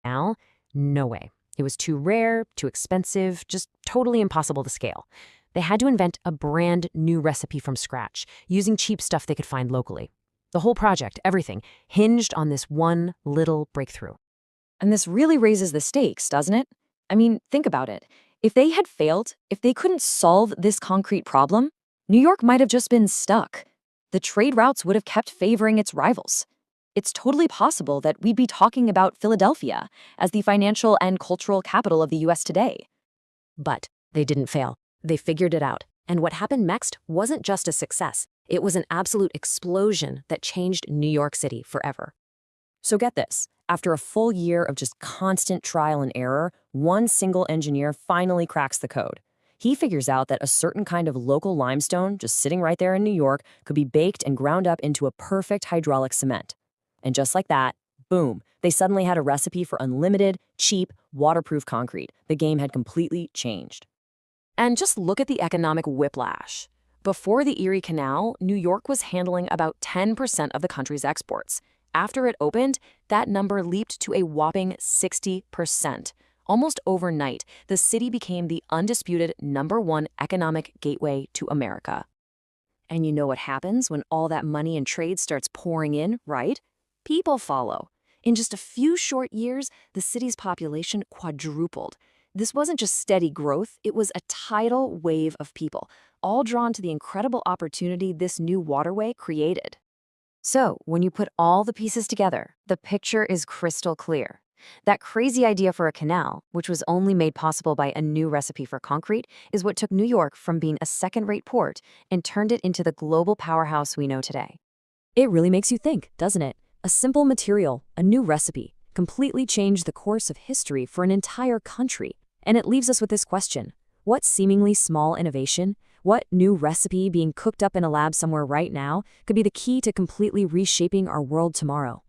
Now, no way. It was too rare, too expensive, just totally impossible to scale. They had to invent a brand new recipe from scratch, using cheap stuff they could find locally. The whole project, everything, hinged on this one little breakthrough. And this really raises the stakes, doesn't it? I mean, think about it. If they had failed, if they couldn't solve this concrete problem, New York might have just been stuck. The trade routes would have kept favoring its rivals. It's totally possible that we'd be talking about Philadelphia as the financial and cultural capital of the US today. But they didn't fail. They figured it out. And what happened next wasn't just a success. It was an absolute explosion that changed New York City forever. So get this. After a full year of just constant trial and error, one single engineer finally cracks the code. He figures out that a certain kind of local limestone, just sitting right there in New York, could be baked and ground up into a perfect hydraulic cement. And just like that, boom, they suddenly had a recipe for unlimited, cheap, waterproof concrete. The game had completely changed. And just look at the economic whiplash. Before the Erie Canal, New York was handling about 10% of the country's exports. After it opened, that number leaped to a whopping 60%. Almost overnight, the city became the undisputed #1 economic gateway to America. And you know what happens when all that money and trade starts pouring in, right? People follow. In just a few short years, the city's population quadrupled. This wasn't just steady growth, it was a tidal wave of people, all drawn to the incredible opportunity this new waterway created. So, when you put all the pieces together, the picture is crystal clear. That crazy idea for a canal, which was only made possible by a new recipe for concrete, is what took New York from being a second-rate port and turned it into the global powerhouse we know today. It really makes you think, doesn't it? A simple material, a new recipe, completely changed the course of history for an entire country. And it leaves us with this question. What seemingly small innovation, what new recipe being cooked up in a lab somewhere right now could be the key to completely reshaping our world tomorrow?